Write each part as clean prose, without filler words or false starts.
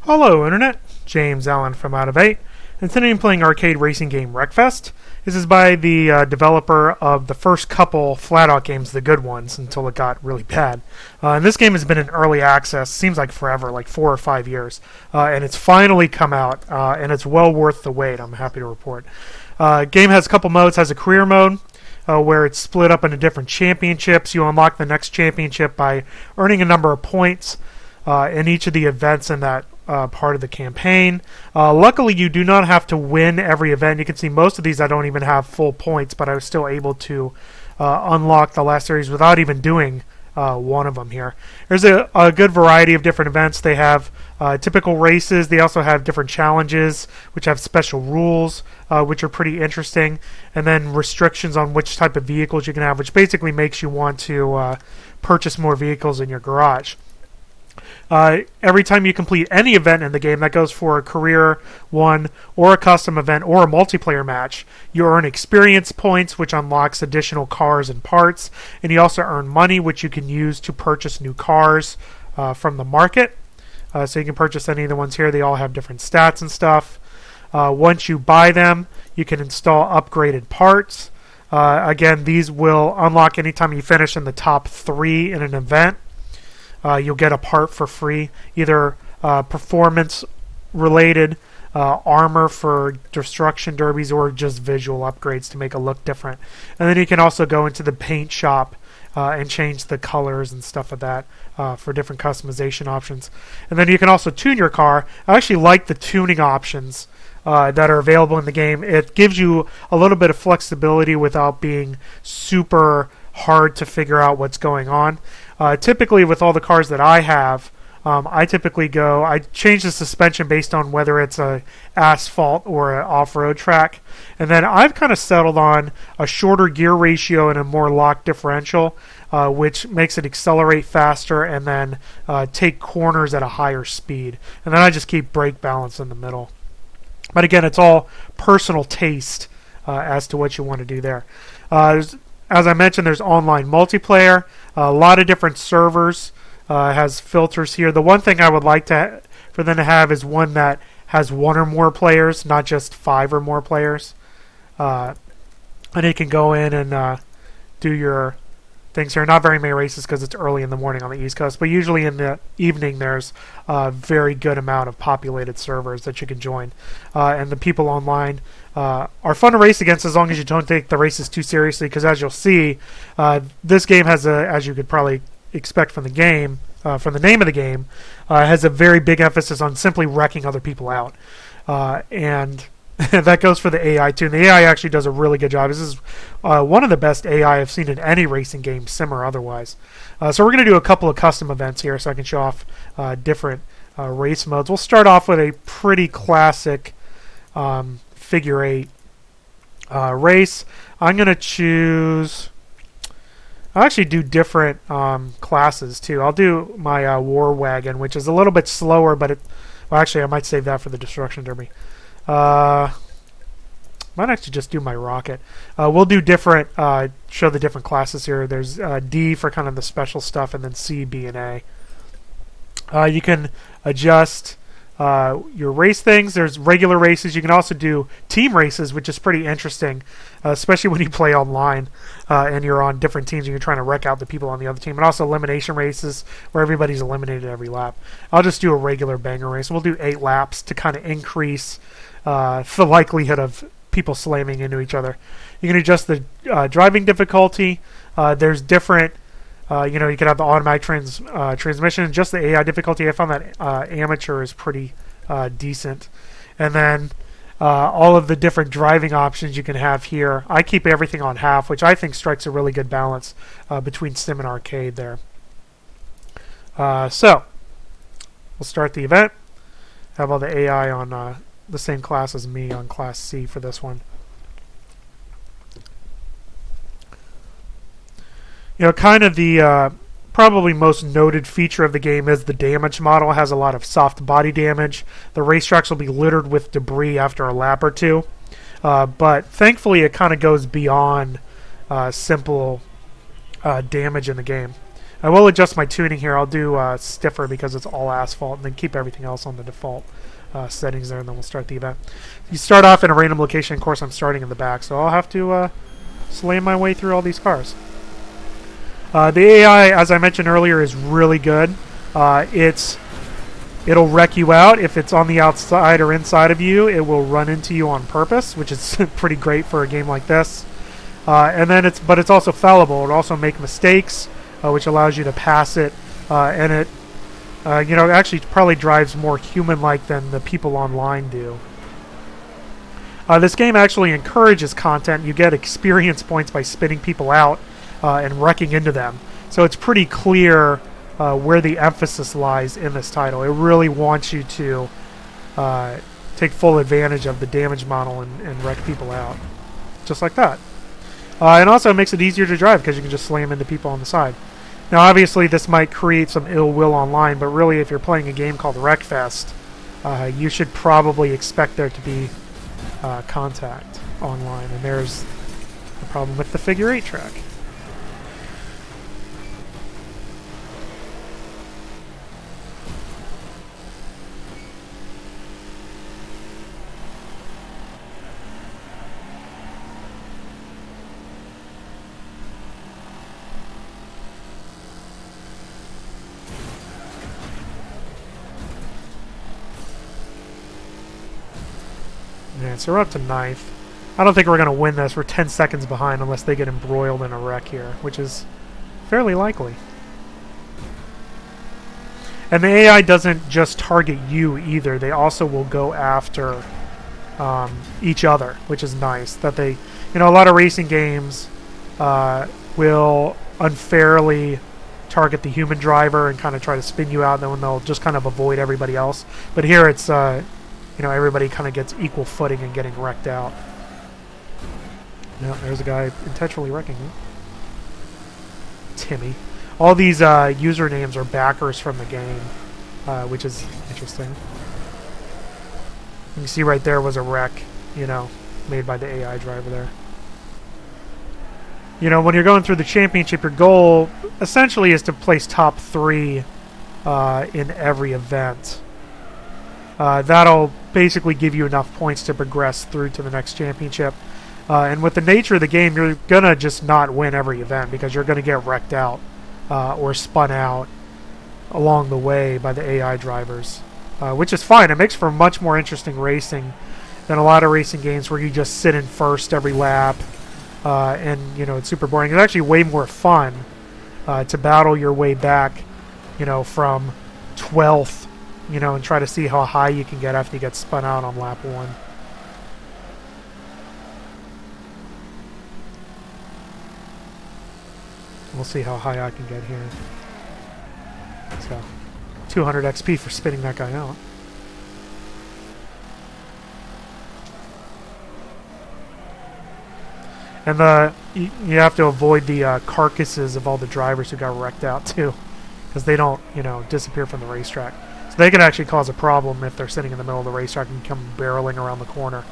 Hello Internet, James Allen from Out of 8, and today I'm playing arcade racing game Wreckfest. This is by the developer of the first couple flat-out games, the good ones, until it got really bad. And this game has been in early access, seems like forever, like 4 or 5 years, and it's finally come out, and it's well worth the wait, I'm happy to report. Game has a couple modes, has a career mode, where it's split up into different championships. You unlock the next championship by earning a number of points in each of the events in that part of the campaign. Luckily, you do not have to win every event. You can see most of these I don't even have full points, but I was still able to unlock the last series without even doing one of them here. There's a good variety of different events. They have typical races. They also have different challenges, which have special rules, which are pretty interesting, and then restrictions on which type of vehicles you can have, which basically makes you want to purchase more vehicles in your garage. Every time you complete any event in the game, that goes for a career one or a custom event or a multiplayer match, you earn experience points, which unlocks additional cars and parts, and you also earn money, which you can use to purchase new cars from the market. So you can purchase any of the ones here. They all have different stats and stuff. Once you buy them, you can install upgraded parts. Again, these will unlock anytime you finish in the top 3 in an event. You'll get a part for free, either performance-related armor for destruction derbies or just visual upgrades to make it look different. And then you can also go into the paint shop and change the colors and stuff of that for different customization options. And then you can also tune your car. I actually like the tuning options that are available in the game. It gives you a little bit of flexibility without being super hard to figure out what's going on. Typically, with all the cars that I have, I change the suspension based on whether it's a asphalt or an off-road track. And then I've kind of settled on a shorter gear ratio and a more locked differential, which makes it accelerate faster and then take corners at a higher speed. And then I just keep brake balance in the middle. But again, it's all personal taste as to what you want to do there. As I mentioned, there's online multiplayer, a lot of different servers, has filters here. The one thing I would like for them to have is one that has 1 or more players, not just 5 or more players. And you can go in and do your things here. Not very many races because it's early in the morning on the East Coast, but usually in the evening there's a very good amount of populated servers that you can join. And the people online are fun to race against as long as you don't take the races too seriously, because as you'll see, this game has as you could probably expect from the game, from the name of the game, has a very big emphasis on simply wrecking other people out. And that goes for the AI too. And the AI actually does a really good job. This is one of the best AI I've seen in any racing game, sim or otherwise. So we're going to do a couple of custom events here so I can show off different race modes. We'll start off with a pretty classic figure 8 race. I'm going to choose... I'll actually do different classes too. I'll do my War Wagon, which is a little bit slower, but well, actually I might save that for the Destruction Derby. Might actually just do my rocket. We'll do different, show the different classes here. There's D for kind of the special stuff, and then C, B, and A. You can adjust your race things. There's regular races. You can also do team races, which is pretty interesting, especially when you play online and you're on different teams and you're trying to wreck out the people on the other team. And also elimination races where everybody's eliminated every lap. I'll just do a regular banger race. We'll do 8 laps to kind of increase the likelihood of people slamming into each other. You can adjust the driving difficulty. There's different, you can have the automatic transmission, just the AI difficulty. I found that amateur is pretty decent. And then all of the different driving options you can have here. I keep everything on half, which I think strikes a really good balance between sim and arcade there. So we'll start the event. Have all the AI on the same class as me on Class C for this one. Kind of the probably most noted feature of the game is the damage model. It has a lot of soft body damage. The racetracks will be littered with debris after a lap or two. But thankfully it kind of goes beyond simple damage in the game. I will adjust my tuning here. I'll do stiffer because it's all asphalt, and then keep everything else on the default settings there, and then we'll start the event. You start off in a random location. Of course, I'm starting in the back, so I'll have to slam my way through all these cars. The AI, as I mentioned earlier, is really good. It'll wreck you out. If it's on the outside or inside of you, it will run into you on purpose, which is pretty great for a game like this. And then but it's also fallible. It'll also make mistakes, which allows you to pass it, and it actually probably drives more human-like than the people online do. This game actually encourages content. You get experience points by spinning people out and wrecking into them. So it's pretty clear where the emphasis lies in this title. It really wants you to take full advantage of the damage model and wreck people out. Just like that. And also it makes it easier to drive because you can just slam into people on the side. Now obviously this might create some ill will online, but really if you're playing a game called Wreckfest, you should probably expect there to be contact online. And there's the problem with the figure 8 track. Yeah, so we're up to 9th. I don't think we're going to win this. We're 10 seconds behind unless they get embroiled in a wreck here, which is fairly likely. And the AI doesn't just target you either. They also will go after each other, which is nice. That they, a lot of racing games will unfairly target the human driver and kind of try to spin you out, and then they'll just kind of avoid everybody else. But here it's everybody kind of gets equal footing and getting wrecked out. No, there's a guy intentionally wrecking me. Timmy. All these usernames are backers from the game, which is interesting. You can see right there was a wreck, made by the AI driver there. When you're going through the championship, your goal essentially is to place top 3 in every event. That'll basically give you enough points to progress through to the next championship. And with the nature of the game, you're going to just not win every event because you're going to get wrecked out or spun out along the way by the AI drivers, which is fine. It makes for much more interesting racing than a lot of racing games where you just sit in first every lap and, it's super boring. It's actually way more fun to battle your way back, from 12th, and try to see how high you can get after you get spun out on lap 1. We'll see how high I can get here. So, 200 XP for spinning that guy out. And you have to avoid the carcasses of all the drivers who got wrecked out too, because they don't, disappear from the racetrack. So they can actually cause a problem if they're sitting in the middle of the racetrack and come barreling around the corner.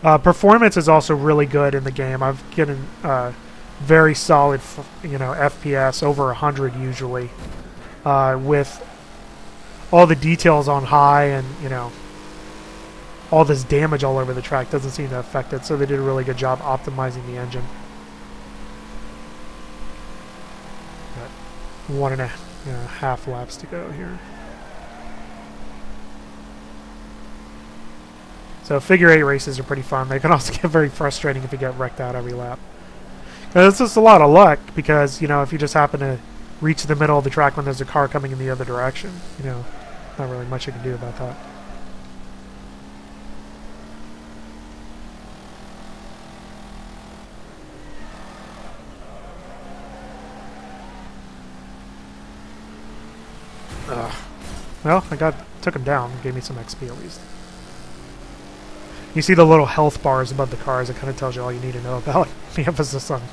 Performance is also really good in the game. I've gotten very solid, FPS, over 100 usually, with all the details on high and, all this damage all over the track doesn't seem to affect it, so they did a really good job optimizing the engine. Got 1.5 laps to go here. So figure 8 races are pretty fun. They can also get very frustrating if you get wrecked out every lap. It's just a lot of luck because, if you just happen to reach the middle of the track when there's a car coming in the other direction, not really much you can do about that. Well, took him down, gave me some XP at least. You see the little health bars above the cars. It kind of tells you all you need to know about the emphasis on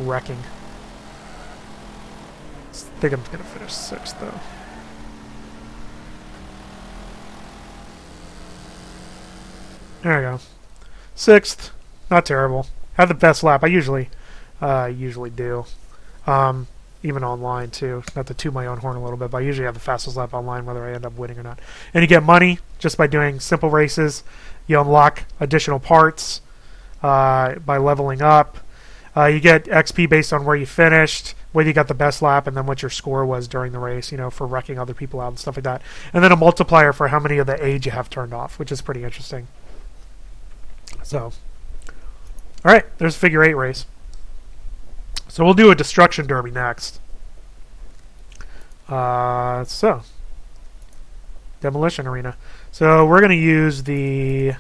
wrecking. I think I'm going to finish 6th, though. There we go. 6th. Not terrible. Had the best lap. I usually usually do. Even online too. Not to toot my own horn a little bit, but I usually have the fastest lap online whether I end up winning or not. And you get money just by doing simple races. You unlock additional parts by leveling up. You get XP based on where you finished, whether you got the best lap, and then what your score was during the race, for wrecking other people out and stuff like that. And then a multiplier for how many of the age you have turned off, which is pretty interesting. So, all right, there's a figure 8 race. So we'll do a destruction derby next. So, demolition arena. So we're going to use the,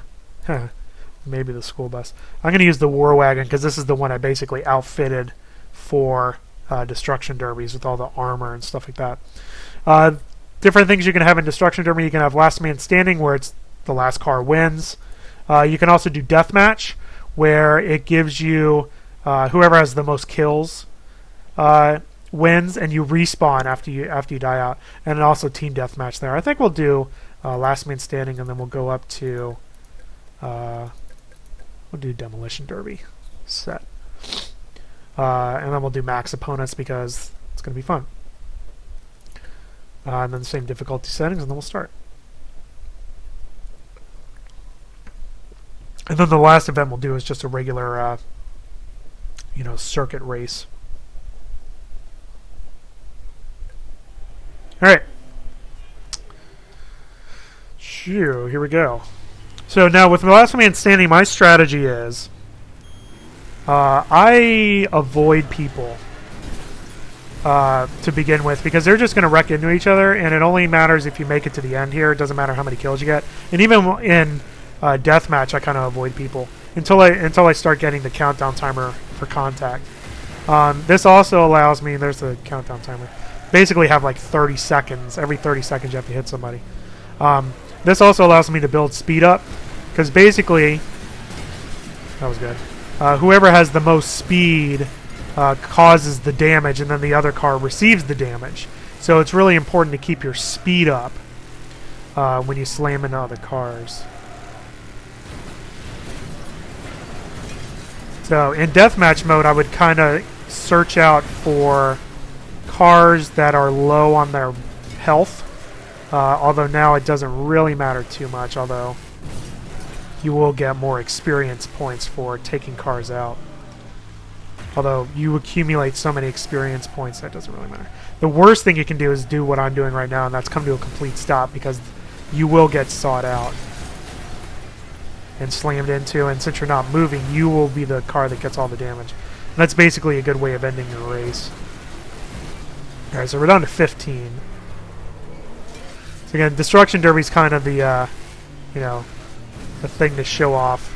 maybe the school bus. I'm going to use the war wagon because this is the one I basically outfitted for destruction derbies with all the armor and stuff like that. Different things you can have in destruction derby. You can have last man standing, where it's the last car wins. You can also do deathmatch, where it gives you whoever has the most kills wins, and you respawn after you die out. And also team deathmatch there. I think we'll do last man standing, and then we'll go up to we'll do demolition derby set, and then we'll do max opponents because it's going to be fun. And then the same difficulty settings, and then we'll start. And then the last event we'll do is just a regular, circuit race. All right. Shoo, here we go. So now with the last man standing, my strategy is I avoid people to begin with because they're just going to wreck into each other, and it only matters if you make it to the end here. It doesn't matter how many kills you get. And even in deathmatch, I kind of avoid people until I start getting the countdown timer for contact. This also allows me, there's the countdown timer, basically have like 30 seconds. Every 30 seconds you have to hit somebody. This also allows me to build speed up, because basically, that was good, whoever has the most speed causes the damage, and then the other car receives the damage. So it's really important to keep your speed up when you slam into other cars. So in deathmatch mode, I would kind of search out for cars that are low on their health. Although now it doesn't really matter too much, although you will get more experience points for taking cars out. Although you accumulate so many experience points, that doesn't really matter. The worst thing you can do is do what I'm doing right now, and that's come to a complete stop, because you will get sought out and slammed into, and since you're not moving, you will be the car that gets all the damage. And that's basically a good way of ending your race. Alright, so we're down to 15. So again, Destruction Derby is kind of the, the thing to show off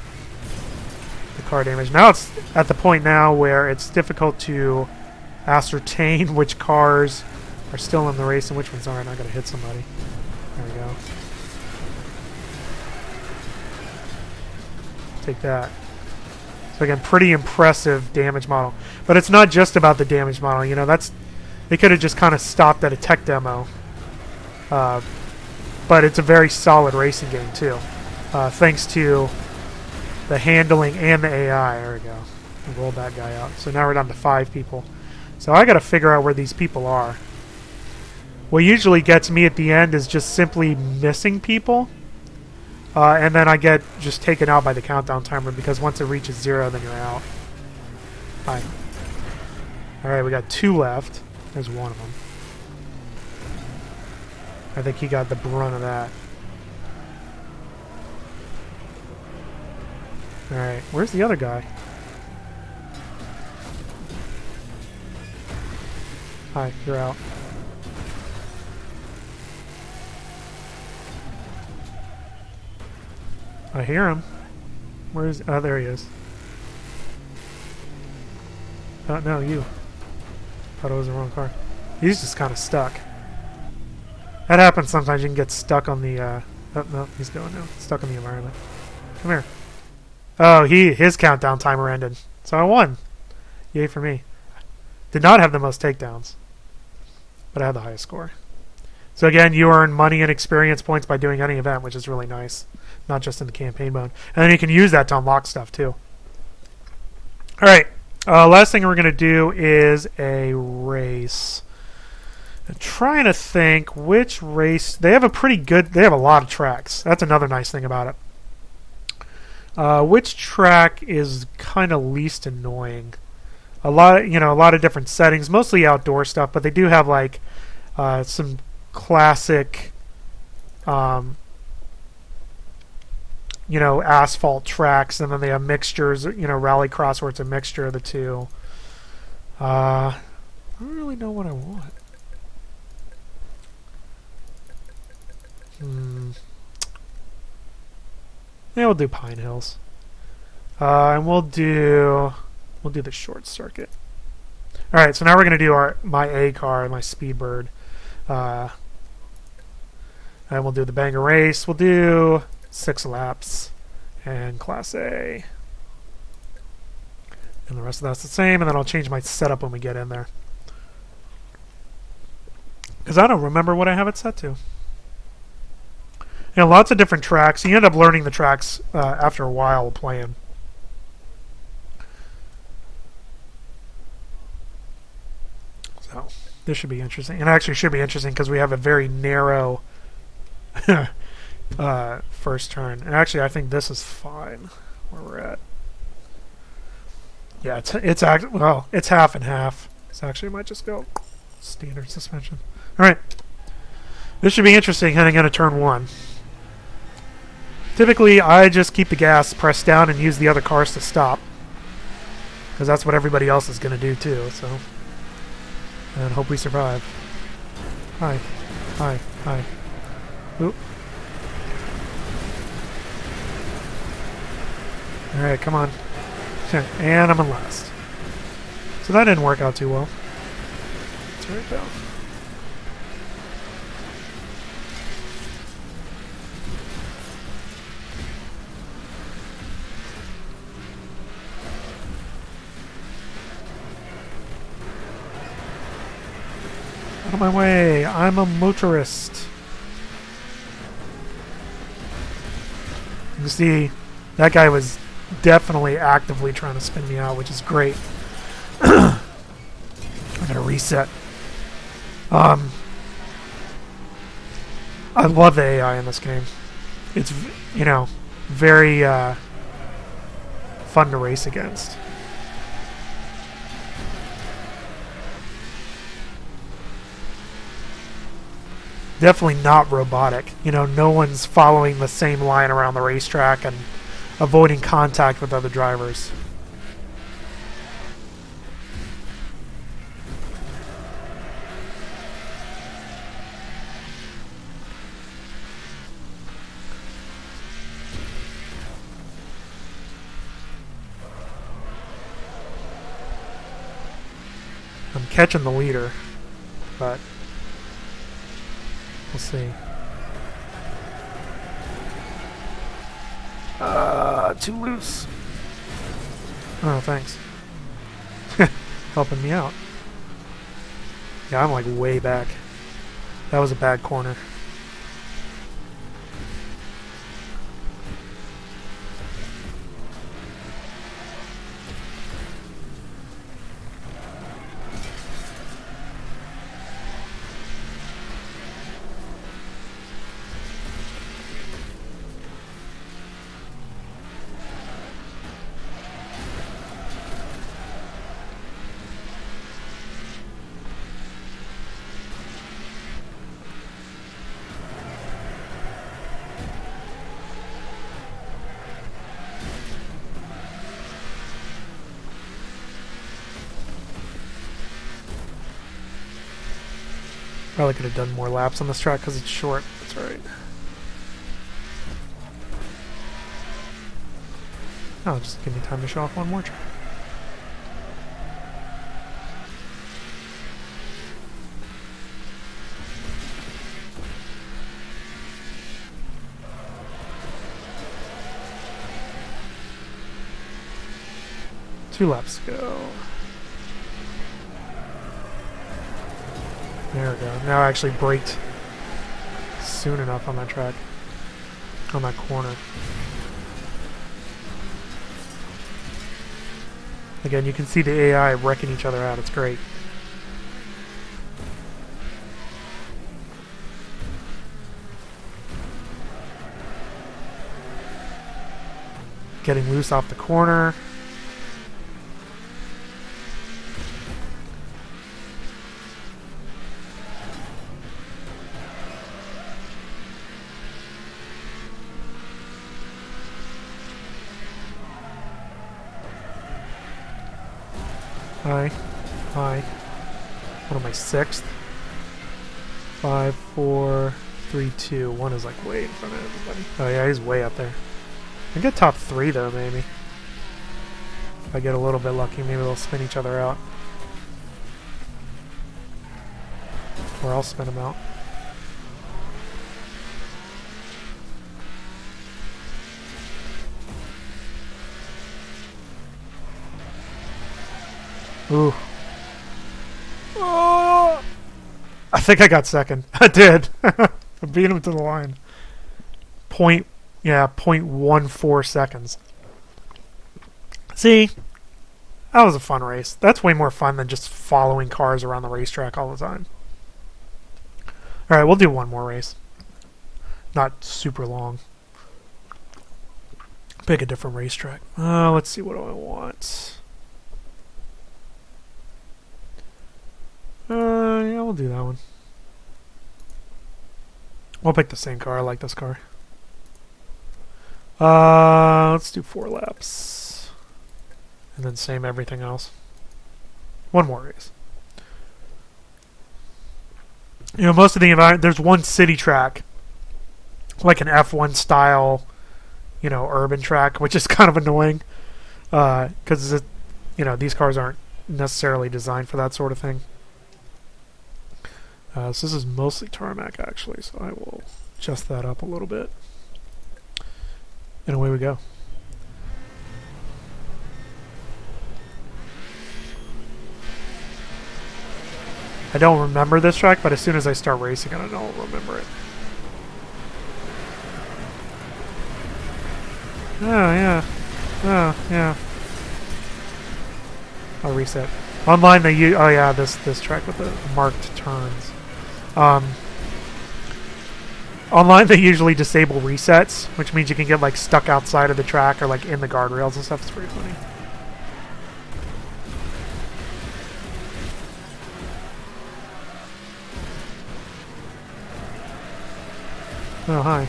the car damage. Now it's at the point now where it's difficult to ascertain which cars are still in the race and which ones aren't. I gotta hit somebody. There we go. Take that. So again, pretty impressive damage model. But it's not just about the damage model. They could have just kind of stopped at a tech demo. But it's a very solid racing game too, thanks to the handling and the AI. There we go. I rolled that guy out. So now we're down to 5 people. So I got to figure out where these people are. What usually gets me at the end is just simply missing people. And then I get just taken out by the countdown timer, because once it reaches 0, then you're out. Fine. Alright, we got 2 left. There's one of them. I think he got the brunt of that. Alright, where's the other guy? Hi, you're out. I hear him. Where's... Oh, there he is. Oh, no, you. Thought it was the wrong car. He's just kind of stuck. That happens sometimes. You can get stuck on the... oh, no, he's going now. Stuck on the environment. Come here. Oh, his countdown timer ended. So I won. Yay for me. Did not have the most takedowns, but I had the highest score. So again, you earn money and experience points by doing any event, which is really nice. Not just in the campaign mode. And then you can use that to unlock stuff too. Alright. Last thing we're going to do is a race. I'm trying to think which race. They have a lot of tracks. That's another nice thing about it. Which track is kind of least annoying? A lot of different settings, mostly outdoor stuff, but they do have like some classic asphalt tracks, and then they have mixtures, rallycross where it's a mixture of the two. I don't really know what I want. Yeah, we'll do Pine Hills. And we'll do the short circuit. All right, so now we're going to do my A car, my Speedbird. And we'll do the banger race. We'll do 6 laps and Class A. And the rest of that's the same, and then I'll change my setup when we get in there. Because I don't remember what I have it set to. Lots of different tracks. You end up learning the tracks after a while playing. So this should be interesting. And actually should be interesting because we have a very narrow first turn. And actually I think this is fine where we're at. Yeah, it's half and half. So actually I might just go standard suspension. Alright. This should be interesting heading into turn 1. Typically, I just keep the gas pressed down and use the other cars to stop. Because that's what everybody else is going to do too, so. And hope we survive. Hi. Hi. Hi. Oop. Alright, come on. And I'm in last. So that didn't work out too well. That's right though. Out of my way, I'm a motorist. You can see that guy was definitely actively trying to spin me out, which is great. I'm gonna reset. I love the AI in this game. It's, very fun to race against. Definitely not robotic. No one's following the same line around the racetrack and avoiding contact with other drivers. I'm catching the leader, but we'll see. Too loose. Oh, thanks. Helping me out. Yeah, I'm like way back. That was a bad corner. Probably could have done more laps on this track because it's short. That's alright. Oh, just give me time to show off one more track. Two laps to go. There we go. Now I actually braked soon enough on that track. On that corner. Again, you can see the AI wrecking each other out. It's great. Getting loose off the corner. Hi. Hi. What am I, 6th? 5, 4, 3, 2. 1 is like way in front of everybody. Oh yeah, he's way up there. I get top 3 though, maybe. If I get a little bit lucky, maybe they'll spin each other out. Or I'll spin them out. Ooh. Oh! I think I got second. I did. I beat him to the line. 0.14 seconds. See? That was a fun race. That's way more fun than just following cars around the racetrack all the time. Alright, we'll do one more race. Not super long. Pick a different racetrack. Let's see, what do I want? Yeah, we'll do that one. We'll pick the same car. I like this car. Let's do 4 laps. And then same everything else. One more race. You know, most of the environment, there's one city track. Like an F1 style, you know, urban track, which is kind of annoying. Because, you know, these cars aren't necessarily designed for that sort of thing. So this is mostly tarmac, actually, so I will adjust that up a little bit. And away we go. I don't remember this track, but as soon as I start racing it, I know I'll remember it. Oh, yeah. Oh, yeah. I'll reset. Online, they use... Oh, yeah, this track with the marked turns. Online, they usually disable resets, which means you can get like stuck outside of the track or like in the guardrails and stuff. It's pretty funny. Oh, hi.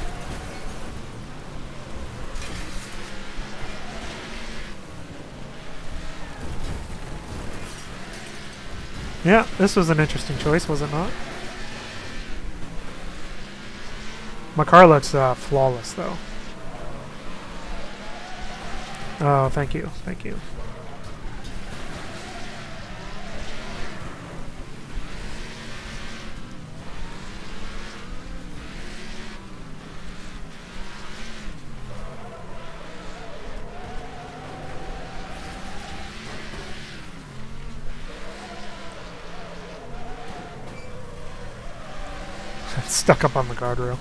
Yeah, this was an interesting choice, was it not? My car looks flawless, though. Oh, thank you. Thank you. Stuck up on the guardrail.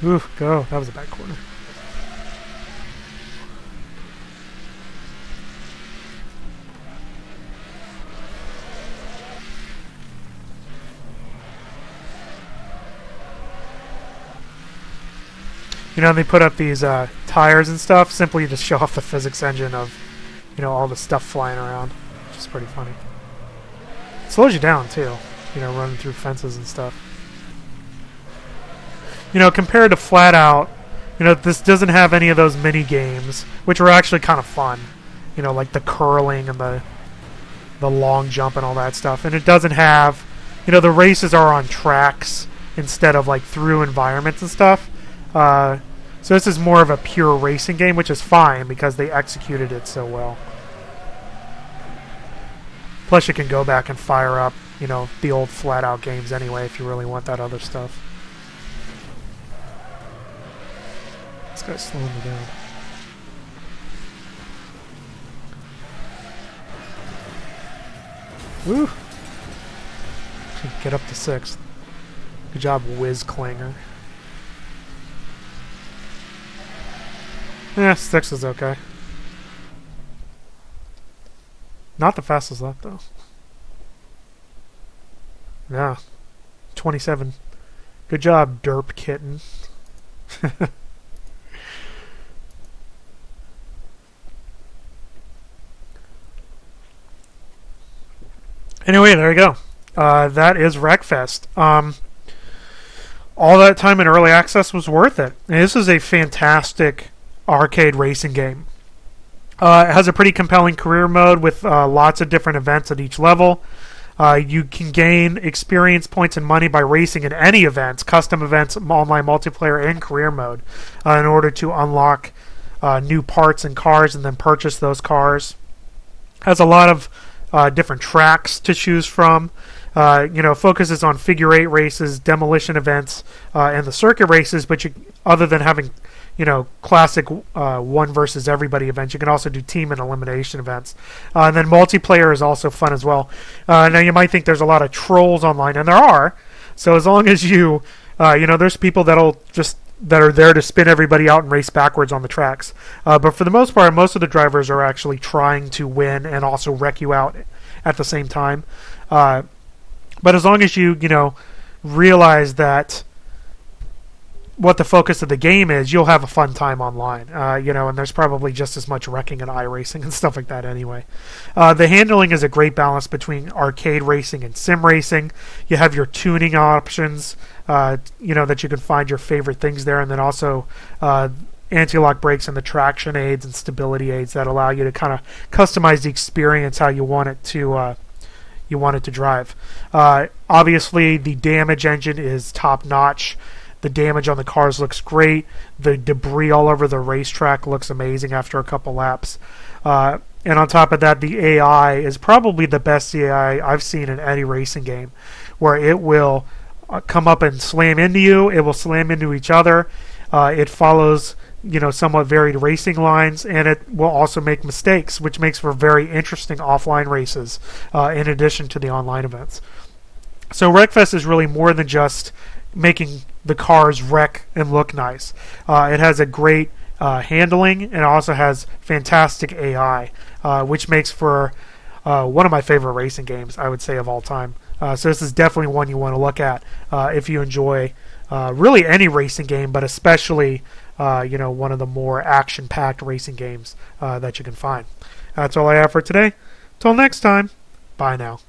Ooh, go. That was a bad corner. You know, they put up these tires and stuff simply to show off the physics engine of, you know, all the stuff flying around, which is pretty funny. It slows you down, too, you know, running through fences and stuff. You know, compared to Flat Out, you know, this doesn't have any of those mini games, which are actually kind of fun. You know, like the curling and the long jump and all that stuff. And it doesn't have, you know, the races are on tracks instead of like through environments and stuff. So this is more of a pure racing game, which is fine because they executed it so well. Plus, you can go back and fire up, you know, the old Flat Out games anyway if you really want that other stuff. This guy's slowing me down. Woo! Get up to 6th. Good job, Whiz Clanger. Yeah, 6 is okay. Not the fastest lap, though. Yeah, 27. Good job, derp kitten. Anyway, there you go. That is Wreckfest. All that time in early access was worth it. And this is a fantastic arcade racing game. It has a pretty compelling career mode with lots of different events at each level. You can gain experience points and money by racing in any events, custom events, online multiplayer, and career mode in order to unlock new parts and cars and then purchase those cars. Has a lot of different tracks to choose from. Focuses on figure eight races, demolition events, and the circuit races. But other than having, classic one versus everybody events, you can also do team and elimination events. And then multiplayer is also fun as well. Now you might think there's a lot of trolls online, and there are. So as long as there's people that are there to spin everybody out and race backwards on the tracks. But for the most part, most of the drivers are actually trying to win and also wreck you out at the same time. But as long as you realize that what the focus of the game is, you'll have a fun time online. And there's probably just as much wrecking and iRacing and stuff like that anyway. The handling is a great balance between arcade racing and sim racing. You have your tuning options, that you can find your favorite things there, and then also anti-lock brakes and the traction aids and stability aids that allow you to kind of customize the experience how you want it to drive. Obviously, the damage engine is top notch. The damage on the cars looks great. The debris all over the racetrack looks amazing after a couple laps. And on top of that, the AI is probably the best AI I've seen in any racing game, where it will come up and slam into you. It will slam into each other. It follows somewhat varied racing lines, and it will also make mistakes, which makes for very interesting offline races in addition to the online events. So Wreckfest is really more than just making the cars wreck and look nice. It has a great handling, and also has fantastic AI, which makes for one of my favorite racing games, I would say, of all time. So this is definitely one you want to look at if you enjoy really any racing game, but especially one of the more action-packed racing games that you can find. That's all I have for today. Till next time, bye now.